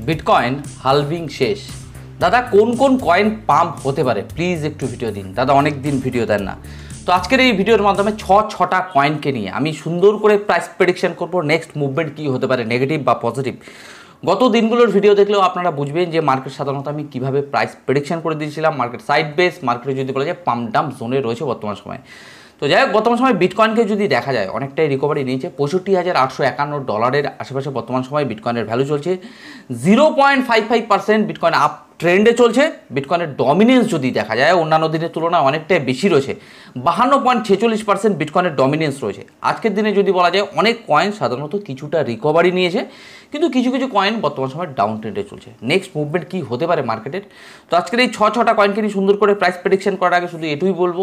Bitcoin halving শেষ। দাদা কোন কোন কয়েন পাম্প হতে পারে, প্লিজ একটু ভিডিও দিন। দাদা অনেক দিন ভিডিও দেন না, তো আজকের এই ভিডিওর মাধ্যমে ছটা কয়েনকে নিয়ে আমি সুন্দর করে প্রাইস প্রেডিকশন করব, নেক্সট মুভমেন্ট কী হতে পারে, নেগেটিভ বা পজিটিভ। গত দিনগুলোর ভিডিও দেখলেও আপনারা বুঝবেন যে মার্কেট সাধারণত আমি কীভাবে প্রাইস প্রেডিকশন করে দিয়েছিলাম। মার্কেট সাইড বেস, মার্কেটে যদি বলা যায় পাম্প ডাম্প জোনে রয়েছে বর্তমান সময়। তো যাই হোক, বর্তমান সময় বিটকয়েনকে যদি দেখা যায় অনেকটাই রিকভারি নিয়েছে, $65,851 আশেপাশে বর্তমান সময় বিটকয়েনের ভ্যালু চলছে। 0.55% বিটকয়েন আপ ট্রেন্ডে চলছে। বিটকয়েনের ডমিনেন্স যদি দেখা যায় অন্যান্য দিনের তুলনায় অনেকটাই বেশি রয়েছে, 52.46% বিটকয়েনের ডমিনেন্স রয়েছে। আজকের দিনে যদি বলা যায় অনেক কয়েন সাধারণত কিছুটা রিকভারি নিয়েছে, কিন্তু কিছু কিছু কয়েন বর্তমান সময় ডাউন ট্রেন্ডে চলছে। নেক্সট মুভমেন্ট কী হতে পারে মার্কেটের, তো আজকের এই ছটা কয়েনকে নিয়ে সুন্দর করে প্রাইস প্রেডিকশন করার আগে শুধু এটুই বলবো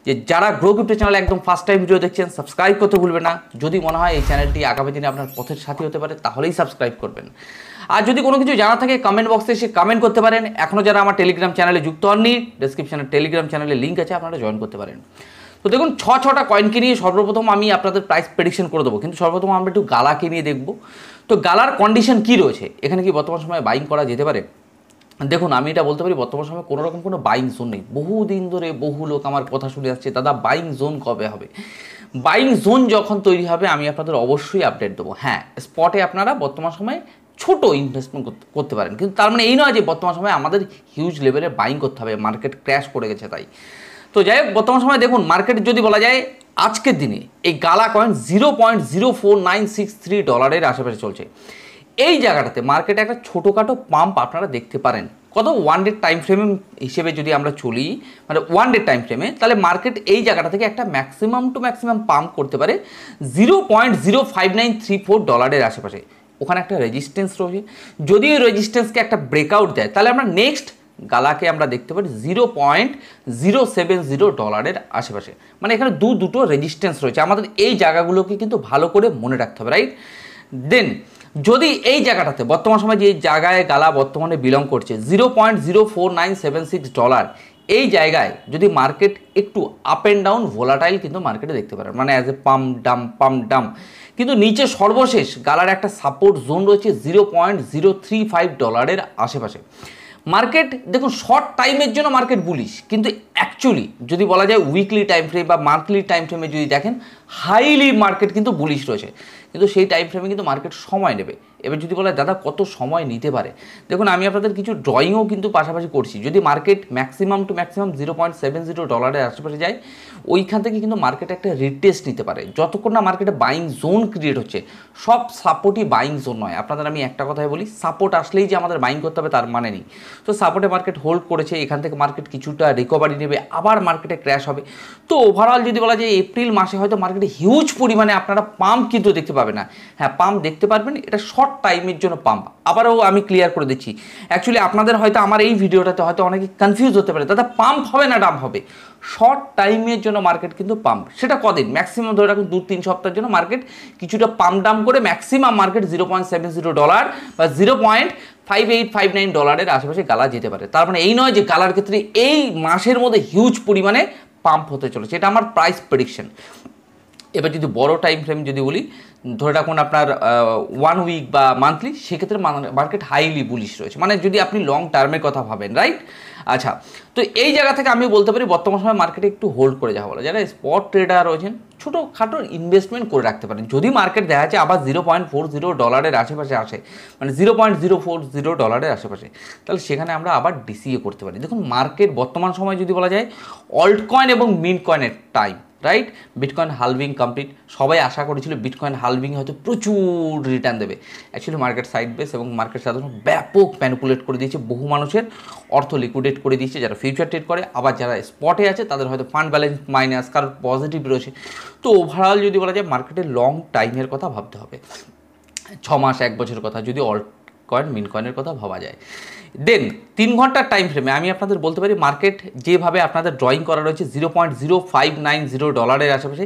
যে যারা গ্রো ক্রিপ্টো চ্যানেলে একদম ফার্স্ট টাইম ভিডিও দেখছেন সাবস্ক্রাইব করতে ভুলবেন না। যদি মনে হয় এই চ্যানেলটি আগামী দিনে আপনার পথের সাথী হতে পারে তাহলেই সাবস্ক্রাইব করবেন। আর যদি কোনো কিছু জানা থাকে কমেন্ট বক্সে এসে কমেন্ট করতে পারেন। এখনও যারা আমার টেলিগ্রাম চ্যানেলে যুক্ত হননি, ডেসক্রিপশনে টেলিগ্রাম চ্যানেলে লিঙ্ক আছে, আপনারা জয়েন করতে পারেন। তো দেখুন ছটা কয়েনকে নিয়ে সর্বপ্রথম আমি আপনাদের প্রাইস প্রেডিকশন করে দেবো, কিন্তু সর্বপ্রথম আমরা একটু গালাকে নিয়ে দেখব। তো গালার কন্ডিশন কী রয়েছে, এখানে কি বর্তমান সময়ে বাইং করা যেতে পারে? দেখুন আমি এটা বলতে পারি বর্তমান সময়ে কোনো রকম কোনো বাইং জোন নেই। বহুদিন ধরে বহু লোক আমার কথা শুনে আসছে, দাদা বাইং জোন কবে হবে? বাইং জোন যখন তৈরি হবে আমি আপনাদের অবশ্যই আপডেট দেবো। হ্যাঁ, স্পটে আপনারা বর্তমান সময়ে ছোট ইনভেস্টমেন্ট করতে পারেন, কিন্তু তার মানে এই নয় যে বর্তমান সময়ে আমাদের হিউজ লেভেলে বাইং করতে হবে, মার্কেট ক্র্যাশ করে গেছে তাই। তো যাই হোক, বর্তমান সময় দেখুন মার্কেট যদি বলা যায় আজকের দিনে এই গালা কয়েন $0.04963 আশেপাশে চলছে। এই জায়গাটাতে মার্কেটে একটা ছোটোখাটো পাম্প আপনারা দেখতে পারেন। কত ওয়ান ডে টাইম ফ্রেমে হিসেবে যদি আমরা চলি, মানে ওয়ান ডে টাইম ফ্রেমে, তাহলে মার্কেট এই জায়গাটা থেকে একটা ম্যাক্সিমাম টু ম্যাক্সিমাম পাম্প করতে পারে $0.05934 আশেপাশে। ওখানে একটা রেজিস্ট্যান্স রয়েছে, যদি ওই রেজিস্ট্যান্সকে একটা ব্রেকআউট দেয় তাহলে আমরা নেক্সট গালাকে আমরা দেখতে পারি $0.070 আশেপাশে। মানে এখানে দুটো রেজিস্ট্যান্স রয়েছে, আমাদের এই জায়গাগুলোকে কিন্তু ভালো করে মনে রাখতে হবে, রাইট? দেন যদি এই জায়গাটাতে বর্তমান সময় যে জায়গায় গালা বর্তমানে বিলং করছে $0.04976, এই জায়গায় যদি মার্কেট একটু আপ অ্যান্ড ডাউন ভোলাটাইল কিন্তু মার্কেটে দেখতে পারেন, মানে অ্যাজ এ পাম্প ডাম, কিন্তু নিচে সর্বশেষ গালার একটা সাপোর্ট জোন রয়েছে $0.035 আশেপাশে। মার্কেট দেখুন শর্ট টাইমের জন্য মার্কেট বুলিশ, কিন্তু অ্যাকচুয়ালি যদি বলা যায় উইকলি টাইম ফ্রেম বা মান্থলি টাইম ফ্রেমে যদি দেখেন হাইলি মার্কেট কিন্তু বুলিশ রয়েছে, কিন্তু সেই টাইম ফ্রেমে কিন্তু মার্কেট সময় নেবে। এবার যদি বলা দাদা কত সময় নিতে পারে, দেখুন আমি আপনাদের কিছু ড্রয়িংও কিন্তু পাশাপাশি করছি। যদি মার্কেট ম্যাক্সিমাম টু ম্যাক্সিমাম $0.70 আশেপাশে যায়, ওইখান থেকে কিন্তু মার্কেট একটা রিটেস্ট নিতে পারে যতক্ষণ না মার্কেটে বাইং জোন ক্রিয়েট হচ্ছে। সব সাপোর্টই বাইং জোন নয়, আপনাদের আমি একটা কথাই বলি, সাপোর্ট আসলেই যে আমাদের বাইং করতে হবে তার মানে নেই। তো সাপোর্টে মার্কেট হোল্ড করেছে, এখান থেকে মার্কেট কিছুটা রিকভারি নেবে, আবার মার্কেটে ক্র্যাশ হবে। তো ওভারঅল যদি বলা যায় এপ্রিল মাসে হয়তো মার্কেটে হিউজ পরিমাণে আপনারা পাম্প কিন্তু দেখতে পাবেন না। হ্যাঁ, পাম্প দেখতে পারবেন, এটা শর্ট টাইমের জন্য পাম্প। আবারও আমি ক্লিয়ার করে দিচ্ছি, অ্যাকচুয়ালি আপনাদের হয়তো আমার এই ভিডিওটাতে হয়তো অনেকে কনফিউজ হতে পারে, দাদা পাম্প হবে না ডাম্প হবে? শর্ট টাইমের জন্য মার্কেট কিন্তু পাম্প, সেটা কদিন, ম্যাক্সিমাম ধরে রাখুন 2-3 সপ্তাহের জন্য মার্কেট কিছুটা পাম্প ডাম্প করে ম্যাক্সিমাম মার্কেট $0.70 বা $0.5859 আশেপাশে গালা যেতে পারে। তার মানে এই নয় যে গালার ক্ষেত্রে এই মাসের মধ্যে হিউজ পরিমাণে পাম্প হতে চলেছে, এটা আমার প্রাইস প্রেডিকশন। এবার যদি বড় টাইম ফ্রেম যদি বলি, ধরে রাখুন আপনার 1 উইক বা মান্থলি, সেক্ষেত্রে মার্কেট হাইলি বুলিশ রয়েছে, মানে যদি আপনি লং টার্মের কথা ভাবেন, রাইট? আচ্ছা, তো এই জায়গা থেকে আমি বলতে পারি বর্তমান সময় মার্কেটে একটু হোল্ড করে যাওয়া ভালো। যারা স্পট ট্রেডার রয়েছেন ছোটোখাটো ইনভেস্টমেন্ট করে রাখতে পারেন। যদি মার্কেট দেখা যাচ্ছে আবার $0.40 আশেপাশে আসে, মানে $0.040 আশেপাশে, তাহলে সেখানে আমরা আবার ডিসিএ করতে পারি। দেখুন মার্কেট বর্তমান সময় যদি বলা যায় অল্ট কয়েন এবং মিন্ট কয়েনের time, right? Bitcoin halving complete, সবাই আশা করেছিল বিটকয়েন হালভিং হয়তো প্রচুর রিটার্ন দেবে। অ্যাকচুয়ালি মার্কেট সাইড বেস এবং মার্কেট সাধারণত ব্যাপক ম্যানিপুলেট করে দিয়েছে, বহু মানুষের অর্থ লিকুইডেট করে দিয়েছে যারা ফিউচার ট্রেড করে, আবার যারা স্পটে আছে তাদের হয়তো ফান্ড ব্যালেন্স মাইনাস, কারোর পজিটিভ রয়েছে। তো ওভারঅল যদি বলা যায় মার্কেটের লং টাইমের কথা ভাবতে হবে, 6 মাস 1 বছরের কথা যদি অল্ট কয়েন মিন কয়েনের কথা ভাবা যায়। দেন 3 ঘন্টার টাইম ফ্রেমে আমি আপনাদের বলতে পারি মার্কেট যেভাবে আপনাদের ড্রয়িং করা রয়েছে $0.0590 আশেপাশে,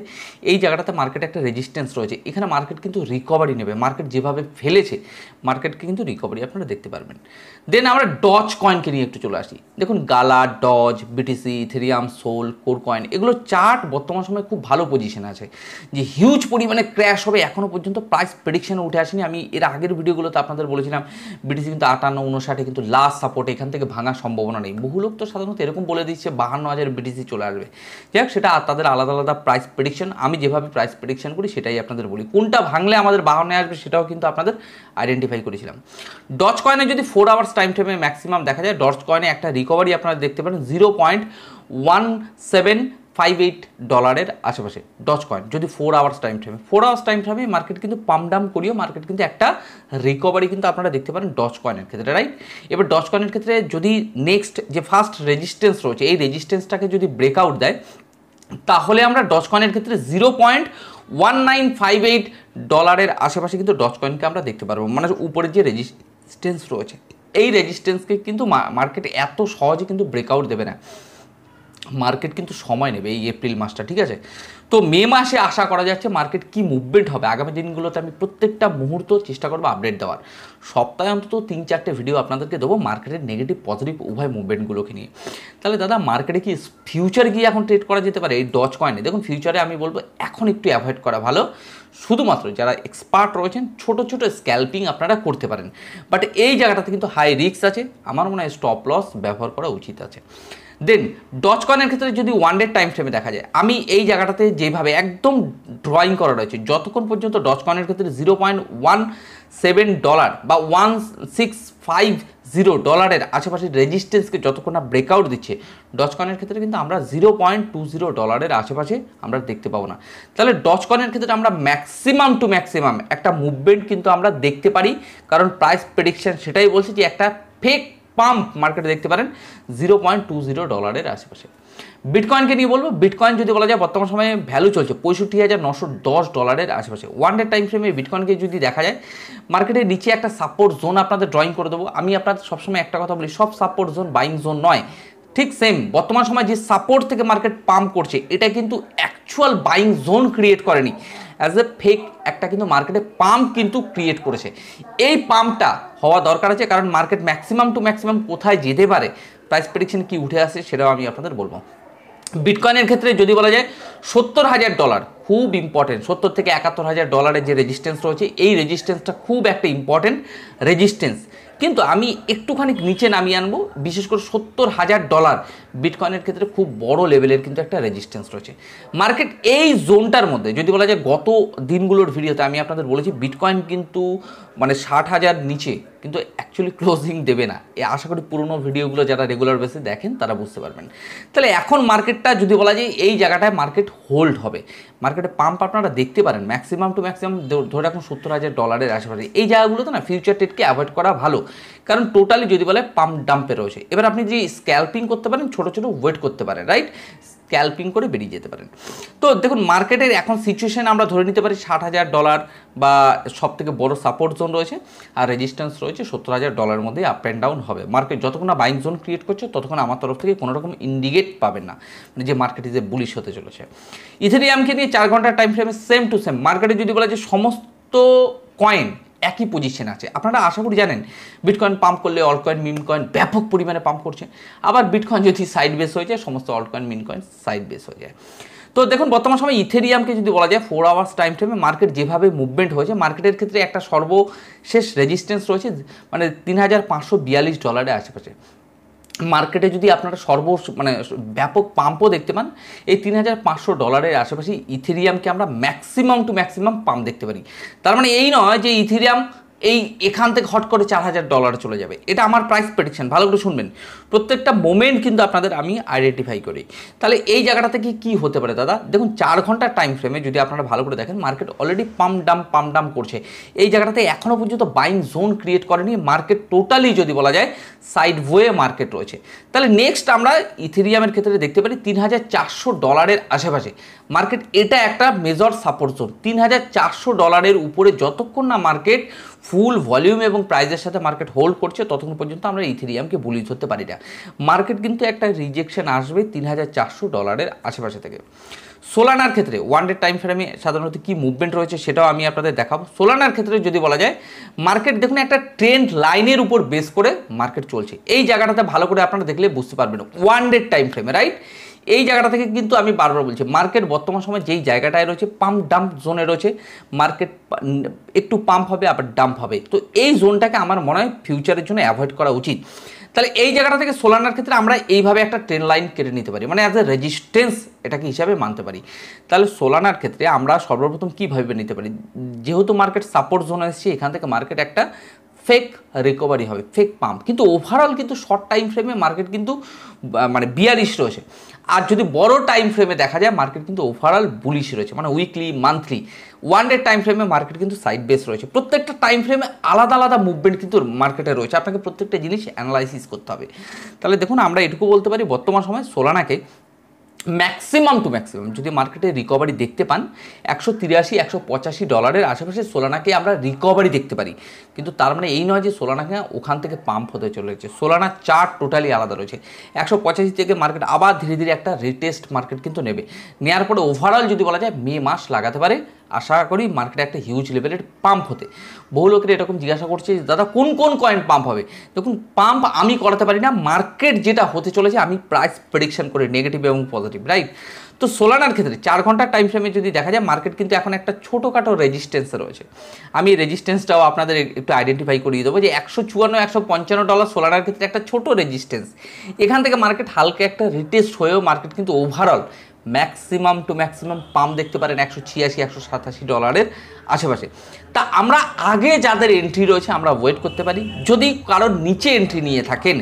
এই জায়গাটাতে মার্কেট একটা রেজিস্ট্যান্স রয়েছে, এখানে মার্কেট কিন্তু রিকভারি নেবে। মার্কেট যেভাবে ফেলেছে মার্কেটকে কিন্তু রিকভারি আপনারা দেখতে পারবেন। দেন আমরা ডজ কয়েনকে নিয়ে একটু চলে আসি। দেখুন Gala, Doge, BTC, Ethereum, Sol, Core coin, এগুলো চার্ট বর্তমান সময়ে খুব ভালো পজিশনে আছে। যে হিউজ পরিমাণে ক্র্যাশ হবে এখনও পর্যন্ত প্রাইস প্রেডিকশনে উঠে আসেনি। আমি এর আগের ভিডিওগুলোতে আপনাদের বলেছিলাম বিটিসি কিন্তু 58-59 কিন্তু লাস্ট সাপোর্ট, এখান থেকে ভাঙার সম্ভাবনা নেই। বহু লোক তো সাধারণত এরকম বলে দিচ্ছে 52,000 বিটিসি চলে আসবে। যাই হোক, সেটা তাদের আলাদা আলাদা প্রাইস প্রেডিকশন। আমি যেভাবে প্রাইস প্রেডিকশন করি সেটাই আপনাদের বলি, কোনটা ভাঙলে আমাদের 52 আসবে সেটাও কিন্তু আপনাদের আইডেন্টিফাই করেছিলাম। ডজ কয়েনে যদি 4 আওয়ার্স টাইম ফ্রেমে ম্যাক্সিমাম দেখা যায়, ডজ কয়েনে একটা রিকভারি আপনারা দেখতে পারেন $0.1758 আশেপাশে ডজ কয়েন, যদি 4 আওয়ার্স টাইম ফ্রেমে মার্কেট কিন্তু পাম্প ডাউন করিও মার্কেট কিন্তু একটা রিকভারি কিন্তু আপনারা দেখতে পারেন ডজ কয়েনের ক্ষেত্রে, রাইট? এবার ডজ কয়েনের ক্ষেত্রে যদি নেক্সট যে ফার্স্ট রেজিস্ট্যান্স রয়েছে এই রেজিস্ট্যান্সটাকে যদি ব্রেকআউট দেয়, তাহলে আমরা ডজ কয়েনের ক্ষেত্রে $0.1958 আশেপাশে কিন্তু ডজ কয়েনকে আমরা দেখতে পারবো। মানে উপরের যে রেজিস্ট্যান্স রয়েছে এই রেজিস্ট্যান্সকে কিন্তু মার্কেট এত সহজে কিন্তু ব্রেকআউট দেবে না, মার্কেট কিন্তু সময় নেবে এই এপ্রিল মাসটা, ঠিক আছে? তো মে মাসে আশা করা যাচ্ছে মার্কেট কি মুভমেন্ট হবে আগামী দিনগুলোতে আমি প্রত্যেকটা মুহূর্ত চেষ্টা করবো আপডেট দেওয়ার। সপ্তাহে অন্তত 3-4টে ভিডিও আপনাদেরকে দেবো মার্কেটের নেগেটিভ পজিটিভ উভয় মুভমেন্টগুলোকে নিয়ে। তাহলে দাদা মার্কেটে কি ফিউচারে গিয়ে এখন ট্রেড করা যেতে পারে এই ডজ কয়েনে? দেখুন, ফিউচারে আমি বলবো এখন একটু অ্যাভয়েড করা ভালো, শুধুমাত্র যারা এক্সপার্ট রয়েছেন ছোটো ছোটো স্ক্যাল্পিং আপনারা করতে পারেন, বাট এই জায়গাটাতে কিন্তু হাই রিস্ক আছে, আমার মনে হয় স্টপ লস ব্যবহার করা উচিত আছে। দেন ডজ কয়েনের ক্ষেত্রে যদি 1 ডে টাইম ফ্রেমে দেখা যায়, আমি এই জায়গাটাতে যেভাবে একদম ড্রয়িং করা রয়েছে, যতক্ষণ পর্যন্ত ডজ কয়েনের ক্ষেত্রে $0.17 বা $1,650 আশেপাশে রেজিস্ট্যান্সকে যতক্ষণ না ব্রেকআউট দিচ্ছে, ডজ কয়েনের ক্ষেত্রে কিন্তু আমরা $0.20 আশেপাশে আমরা দেখতে পাবো না। তাহলে ডজ কয়েনের ক্ষেত্রে আমরা ম্যাক্সিমাম টু ম্যাক্সিমাম একটা মুভমেন্ট কিন্তু আমরা দেখতে পারি, কারণ প্রাইস প্রেডিকশন সেটাই বলছে যে একটা ফেক পাম্প মার্কেটে দেখতে পারেন $0.20 আশেপাশে। বিটকয়েনকে নিয়ে বলবো, বিটকয়েন যদি বলা যায় বর্তমান সময়ে ভ্যালু চলছে $65,910 আশেপাশে। 1 ডে টাইম ফ্রেমে বিটকয়েনকে যদি দেখা যায়, মার্কেটের নিচে একটা সাপোর্ট জোন আপনাদের ড্রয়িং করে দেবো। আমি আপনাদের সবসময় একটা কথা বলি, সব সাপোর্ট জোন বাইং জোন নয়। ঠিক সেম বর্তমান সময় যে সাপোর্ট থেকে মার্কেট পাম্প করছে, এটা কিন্তু অ্যাকচুয়াল বাইং জোন ক্রিয়েট করেনি, অ্যাজ এ ফেক একটা কিন্তু মার্কেটে পাম্প কিন্তু ক্রিয়েট করেছে। এই পাম্পটা হওয়া দরকার আছে, কারণ মার্কেট ম্যাক্সিমাম টু ম্যাক্সিমাম কোথায় যেতে পারে, প্রাইস প্রেডিকশন কি উঠে আসে সেটাও আমি আপনাদের বলবো। বিটকয়েনের ক্ষেত্রে যদি বলা যায় $70,000 খুব ইম্পর্টেন্ট, $70,000 থেকে $71,000 যে রেজিস্ট্যান্স রয়েছে এই রেজিস্ট্যান্সটা খুব একটা ইম্পর্টেন্ট রেজিস্ট্যান্স, কিন্তু আমি একটুখানি নিচে নামিয়ে আনবো, বিশেষ করে $70,000 বিটকয়েনের ক্ষেত্রে খুব বড় লেভেলের কিন্তু একটা রেজিস্ট্যান্স রয়েছে। মার্কেট এই জোনটার মধ্যে যদি বলা যায়, গত দিনগুলোর ভিডিওতে আমি আপনাদের বলেছি বিটকয়েন কিন্তু মানে 60,000 নিচে কিন্তু অ্যাকচুয়ালি ক্লোজিং দেবে না। আশা করি পুরোনো ভিডিওগুলো যারা রেগুলার বেসে দেখেন তারা বুঝতে পারবেন। তাহলে এখন মার্কেটটা যদি বলা যায় এই জায়গাটায় মার্কেট হোল্ড হবে, মার্কেটে পাম্প আপনারা দেখতে পারেন ম্যাক্সিমাম টু ম্যাক্সিমাম ধরে রাখুন $70,000 আশেপাশে। এই জায়গাগুলোতে না ফিউচার ট্রেডকে অ্যাভয়েড করা ভালো, কারণ টোটালি যদি বলে পাম্প ডাম্পে রয়েছে। এবার আপনি যে স্ক্যাল্পিং করতে পারেন, ছোটো ছোটো ওয়েট করতে পারেন, রাইট? স্ক্যাল্পিং করে বেরিয়ে যেতে পারেন। তো দেখুন মার্কেটের এখন সিচুয়েশন আমরা ধরে নিতে পারি $60,000 বা সব থেকে বড় সাপোর্ট জোন রয়েছে, আর রেজিস্ট্যান্স রয়েছে $70,000 মধ্যে আপ অ্যান্ড ডাউন হবে। মার্কেট যতক্ষণ না বাইং জোন ক্রিয়েট করছে ততক্ষণ আমার তরফ থেকে কোনো রকম ইন্ডিকেট পাবেন না, মানে যে মার্কেটে যে বুলিশ হতে চলেছে। ইথেরিয়ামকে নিয়ে 4 ঘন্টার টাইম ফ্রেমে সেম টু সেম মার্কেটে যদি বলা যে সমস্ত কয়েন একই পজিশন আছে। আপনারা আশা করি জানেন বিটকয়েন পাম্প করলে অল্ট কয়েন মিম কয়েন ব্যাপক পরিমাণে পাম্প করছে, আবার বিটকয়েন যদি সাইড বেস হয়ে যায় সমস্ত alt coin meme coin side base হয়ে যায়। তো দেখুন বর্তমান সময় ইথেরিয়ামকে যদি বলা যায় 4 আওয়ার্স টাইম ফ্রেমে মার্কেট যেভাবে মুভমেন্ট হয়েছে, মার্কেটের ক্ষেত্রে একটা সর্বশেষ রেজিস্ট্যান্স রয়েছে মানে $3,542 আশেপাশে। মার্কেটে যদি আপনারা মানে ব্যাপক পাম্পও দেখতে পান, এই $3,500 আশেপাশে ইথেরিয়ামকে আমরা ম্যাক্সিমাম টু ম্যাক্সিমাম পাম্প দেখতে পারি। তার মানে এই নয় যে ইথেরিয়াম এখান থেকে হট করে $4,000 চলে যাবে, এটা আমার প্রাইস প্রেডিকশন। ভালো করে শুনবেন, প্রত্যেকটা মোমেন্ট কিন্তু আপনাদের আমি আইডেন্টিফাই করি। তাহলে এই জায়গাটা থেকে কি হতে পারে দাদা? দেখুন 4 ঘন্টার টাইম ফ্রেমে যদি আপনারা ভালো করে দেখেন, মার্কেট অলরেডি পাম্প ডাম করছে। এই জায়গাটাতে এখনও পর্যন্ত বাইং জোন ক্রিয়েট করেনি, মার্কেট টোটালি যদি বলা যায় সাইড ওয়ে মার্কেট রয়েছে। তাহলে নেক্সট আমরা ইথেরিয়ামের ক্ষেত্রে দেখতে পারি $3,400 আশেপাশে মার্কেট, এটা একটা মেজর সাপোর্ট জোন। $3,400 উপরে যতক্ষণ না মার্কেট ফুল ভলিউম এবং প্রাইসের সাথে মার্কেট হোল্ড করছে ততক্ষণ পর্যন্ত আমরা ইথেরিয়ামকে বুলিশ ধরতে পারি না। মার্কেট কিন্তু একটা রিজেকশন আসবে $3,400 আশেপাশে থেকে। সোলানার ক্ষেত্রে ওয়ান ডে টাইম ফ্রেমে সাধারণত কি মুভমেন্ট রয়েছে সেটাও আমি আপনাদের দেখাবো। সোলানার ক্ষেত্রে যদি বলা যায় মার্কেট দেখুন একটা ট্রেন্ড লাইনের উপর বেস করে মার্কেট চলছে। এই জায়গাটাতে ভালো করে আপনারা দেখলে বুঝতে পারবেন ওয়ান ডে টাইম ফ্রেমে, রাইট? এই জায়গাটা থেকে কিন্তু আমি বারবার বলছি মার্কেট বর্তমান সময় যেই জায়গাটায় রয়েছে পাম্প ডাম্প জোনে রয়েছে, মার্কেট একটু পাম্প হবে আবার ডাম্প হবে। তো এই জোনটাকে আমার মনে হয় ফিউচারের জন্য অ্যাভয়েড করা উচিত। তাহলে এই জায়গাটা থেকে সোলানার ক্ষেত্রে আমরা এইভাবে একটা ট্রেন লাইন কেটে নিতে পারি, মানে অ্যাজ এ রেজিস্ট্যান্স এটাকে হিসাবে মানতে পারি। তাহলে সোলানার ক্ষেত্রে আমরা সর্বপ্রথম কীভাবে নিতে পারি, যেহেতু মার্কেট সাপোর্ট জোনে এসেছে এখান থেকে মার্কেট একটা ফেক রিকভারি হবে, ফেক পাম্প, কিন্তু ওভারঅল কিন্তু শর্ট টাইম ফ্রেমে মার্কেট কিন্তু মানে বিয়ারিশ রয়েছে। আর যদি বড় টাইম ফ্রেমে দেখা যায় মার্কেট কিন্তু ওভারঅল বুলিশ রয়েছে, মানে weekly monthly one day time ফ্রেমে মার্কেট কিন্তু সাইড বেস রয়েছে। প্রত্যেকটা টাইম ফ্রেমে আলাদা আলাদা মুভমেন্ট কিন্তু মার্কেটে রয়েছে, আপনাকে প্রত্যেকটা জিনিস অ্যানালাইসিস করতে হবে। তাহলে দেখুন আমরা এটুকু বলতে পারি বর্তমান সময় সোলানাকে ম্যাক্সিমাম টু ম্যাক্সিমাম যদি মার্কেটে রিকভারি দেখতে পান $183-185 আশেপাশে সোলানাকে আমরা রিকভারি দেখতে পারি। কিন্তু তার মানে এই নয় যে সোলানাকে ওখান থেকে পাম্প হতে চলেছে। সোলানার চার্ট টোটালি আলাদা রয়েছে। 185 থেকে মার্কেট আবার ধীরে ধীরে একটা রিটেস্ট মার্কেট কিন্তু নেবে, নেওয়ার পরে ওভারঅল যদি বলা যায় মে মাস লাগাতে পারে আশা করি মার্কেটে একটা হিউজ লেভেলের পাম্প হতে। বহু লোকের এরকম জিজ্ঞাসা করছে দাদা কোন কোন কয়েন পাম্প হবে। দেখুন পাম্প আমি করাতে পারি না, মার্কেট যেটা হতে চলেছে আমি প্রাইস প্রেডিকশন করি নেগেটিভ এবং পজিটিভ, রাইট? তো সোলানার ক্ষেত্রে 4 ঘন্টার টাইম ফ্রেমে যদি দেখা যায় মার্কেট কিন্তু এখন একটা ছোটোখাটো রেজিস্ট্যান্সে রয়েছে। আমি রেজিস্ট্যান্সটাও আপনাদের একটু আইডেন্টিফাই করিয়ে দেবো যে $154-155 সোলানার ক্ষেত্রে একটা ছোট রেজিস্ট্যান্স। এখান থেকে মার্কেট হালকা একটা রিটেস্ট হয়েও মার্কেট কিন্তু overall maximum to maximum pump দেখতে পারেন $186-187 আশেপাশে। তা আমরা আগে যাদের এন্ট্রি রয়েছে আমরা ওয়েট করতে পারি। যদি কারোর নিচে এন্ট্রি নিয়ে থাকেন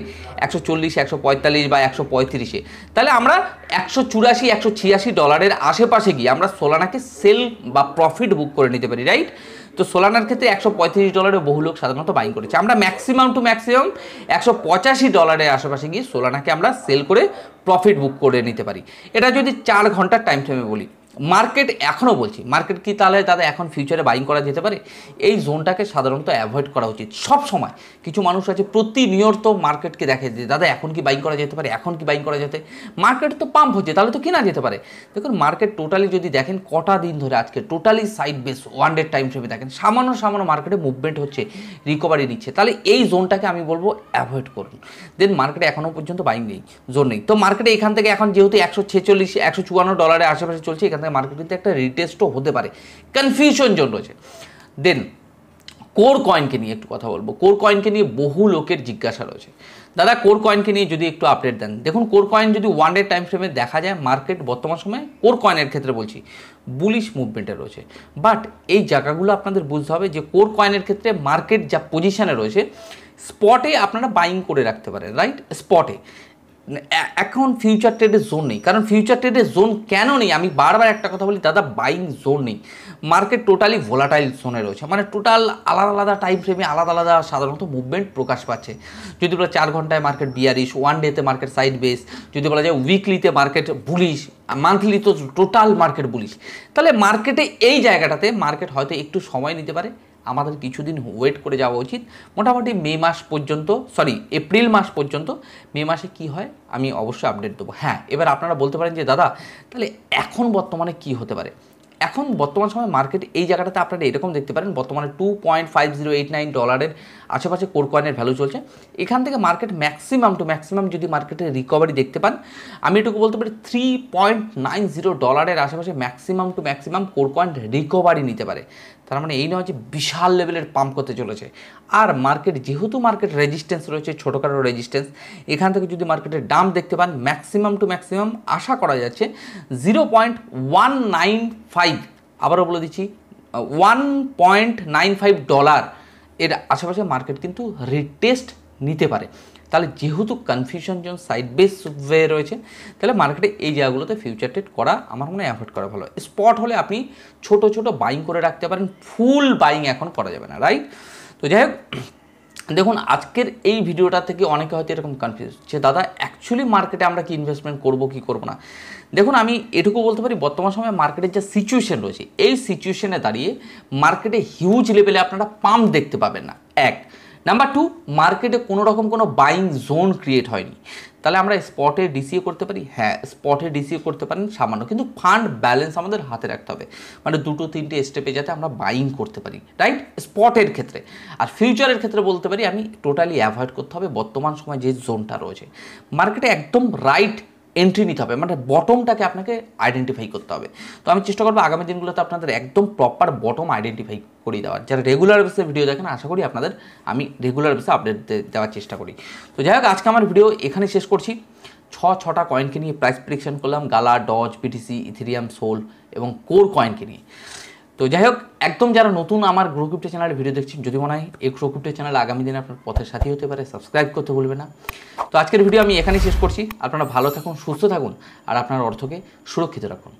140, 145 বা 135-এ, তাহলে আমরা $184-186 আশেপাশে গিয়ে আমরা সোলানাকে সেল বা প্রফিট বুক করে নিতে পারি, রাইট? তো সোলানার ক্ষেত্রে $135 বহু লোক সাধারণত বাইং করেছে। আমরা ম্যাক্সিমাম টু ম্যাক্সিমাম $185 আশেপাশে গিয়ে সোলানাকে আমরা সেল করে প্রফিট বুক করে নিতে পারি। এটা যদি 4 ঘন্টার টাইম ফ্রেমে বলি। মার্কেট এখনও বলছি মার্কেট কি তাহলে দাদা এখন ফিউচারে বাইং করা যেতে পারে? এই জোনটাকে সাধারণত অ্যাভয়েড করা উচিত সব সময়। কিছু মানুষ আছে প্রতিনিয়ত মার্কেটকে দেখে যে দাদা এখন কি বাইং করা যেতে পারে, এখন কি বাইং করা যেতে, মার্কেট তো পাম্প হচ্ছে তাহলে তো কেনা যেতে পারে। দেখুন মার্কেট টোটালি যদি দেখেন কটা দিন ধরে আজকে totally side base one day time ফ্রেমে দেখেন সামান্য সামান্য মার্কেটে মুভমেন্ট হচ্ছে, রিকভারি নিচ্ছে, তাহলে এই জোনটাকে আমি বলবো অ্যাভয়েড করুন। দেন মার্কেটে এখনও পর্যন্ত বাইং নেই, জোন নেই। তো মার্কেটে এখান থেকে এখন যেহেতু $146-154 আশেপাশে চলছে, এখান থেকে মার্কেট কিন্তু একটা রিটেস্টও হতে পারে, কনফিউশন জোন রয়েছে। দেন কোর কয়েনকে নিয়ে একটু কথা বলবো। কোর কয়েনকে নিয়ে বহু লোকের জিজ্ঞাসা রয়েছে দাদা কোর কয়েনকে নিয়ে যদি একটু আপডেট দেন। দেখুন কোর কয়েন যদি ওয়ান ডে টাইম ফ্রেমে দেখা যায় মার্কেট বর্তমান সময়ে কোর কয়েনের ক্ষেত্রে বলছি বুলিশ মুভমেন্টে রয়েছে। বাট এই জায়গাগুলো আপনাদের বুঝতে হবে যে কোর কয়েনের ক্ষেত্রে মার্কেট যা পজিশনে রয়েছে স্পটে আপনারা বাইং করে রাখতে পারেন, রাইট? স্পটে এখন ফিউচার ট্রেডের জোন নেই। কারণ ফিউচার ট্রেডের জোন কেন নেই আমি বারবার একটা কথা বলি দাদা, বাইং জোন নেই। মার্কেট টোটালি ভোলাটাইল জোনে রয়েছে, মানে টোটাল আলাদা আলাদা টাইম ফ্রেমে আলাদা আলাদা সাধারণত মুভমেন্ট প্রকাশ পাচ্ছে। যদি বলা 4 ঘন্টায় মার্কেট বিয়ারিশ, ওয়ান ডেতে মার্কেট সাইড বেস, যদি বলা যায় উইকলিতে মার্কেট বুলিশ, মান্থলি তো টোটাল মার্কেট বুলিশ, তাহলে মার্কেটে এই জায়গাটাতে মার্কেট হয়তো একটু সময় নিতে পারে। আমাদের কিছুদিন ওয়েট করে যাওয়া উচিত, মোটামুটি মে মাস পর্যন্ত, এপ্রিল মাস পর্যন্ত। মে মাসে কি হয় আমি অবশ্যই আপডেট দেবো। হ্যাঁ, এবার আপনারা বলতে পারেন যে দাদা তাহলে এখন বর্তমানে কি হতে পারে। এখন বর্তমান সময় মার্কেট এই জায়গাটাতে আপনারা এরকম দেখতে পারেন বর্তমানে $2.5089 আশেপাশে কোর কয়েনের ভ্যালু চলছে। এখান থেকে মার্কেট ম্যাক্সিমাম টু ম্যাক্সিমাম যদি মার্কেটের রিকভারি দেখতে পান আমি এটুকু বলতে পারি $3.90 আশেপাশে maximum to maximum Core coin recovery নিতে পারে। তার মানে এই নয় যে বিশাল লেভেলের পাম্প করতে চলেছে। আর মার্কেট যেহেতু মার্কেট রেজিস্ট্যান্স রয়েছে, ছোটোখাটো রেজিস্ট্যান্স, এখান থেকে যদি মার্কেটের ডাম্প দেখতে পান ম্যাক্সিমাম টু ম্যাক্সিমাম আশা করা যাচ্ছে 0.195, আবারও বলে দিচ্ছি $1.95 এর আশেপাশে মার্কেট কিন্তু রিটেস্ট নিতে পারে। তাহলে যেহেতু confusion zone side base way রয়েছে, তাহলে মার্কেটে এই জায়গাগুলোতে ফিউচার ট্রেড করা আমার মনে হয় অ্যাভয়েড করা ভালো। স্পট হলে আপনি ছোট ছোট বাইং করে রাখতে পারেন, ফুল বাইং এখন করা যাবে না, রাইট? তো যাই হোক, দেখুন আজকের এই ভিডিওটা থেকে অনেকে হয়তো এরকম কনফিউজ যে দাদা অ্যাকচুয়ালি মার্কেটে আমরা কি ইনভেস্টমেন্ট করবো কি করবো না। দেখুন আমি এটুকু বলতে পারি বর্তমান সময়ে মার্কেটের যে সিচুয়েশন রয়েছে এই সিচুয়েশনে দাঁড়িয়ে মার্কেটে হিউজ লেভেলে আপনারা পাম্প দেখতে পাবেন না। এক নাম্বার 2, মার্কেটে কোনো রকম কোনো বাইং জোন ক্রিয়েট হয়নি। তাহলে আমরা স্পটে ডিসিও করতে পারি, হ্যাঁ স্পটে ডিসিও করতে পারেন সামান্য, কিন্তু ফান্ড ব্যালেন্স আমাদের হাতে রাখতে হবে, মানে 2-3টে স্টেপে যাতে আমরা বাইং করতে পারি, রাইট, স্পটের ক্ষেত্রে। আর ফিউচারের ক্ষেত্রে বলতে পারি আমি টোটালি অ্যাভয়েড করতে হবে বর্তমান সময় যে জোনটা রয়েছে। মার্কেটে একদম রাইট এন্ট্রি নিতে হবে, মানে বটমটাকে আপনাকে আইডেন্টিফাই করতে হবে। তো আমি চেষ্টা করবো আগামী দিনগুলোতে আপনাদের একদম প্রপার বটম আইডেন্টিফাই করে দেওয়ার। যারা রেগুলার বেসে ভিডিও দেখেন আশা করি আপনাদের আমি রেগুলার বেসে আপডেট দেওয়ার চেষ্টা করি। তো যাই হোক, আজকে আমার ভিডিও এখানে শেষ করছি। 6টা কয়েনকে নিয়ে প্রাইস প্রেডিকশন করলাম, গালা, ডজ, বিটিসি, ইথেরিয়াম, সোল এবং কোর কয়েনকে নিয়ে। তো যাই হোক, একদম যারা নতুন আমার গ্রো ক্রিপ্টো চ্যানেলে ভিডিও দেখছেন, যদি মনে হয় এই গ্রো ক্রিপ্টো চ্যানেল আগামী দিনে আপনার পথের সাথী হতে পারে, সাবস্ক্রাইব করতে ভুলবেন না। তো আজকের ভিডিও আমি এখানেই শেষ করছি। আপনারা ভালো থাকুন, সুস্থ থাকুন আর আপনার অর্থকে সুরক্ষিত রাখুন।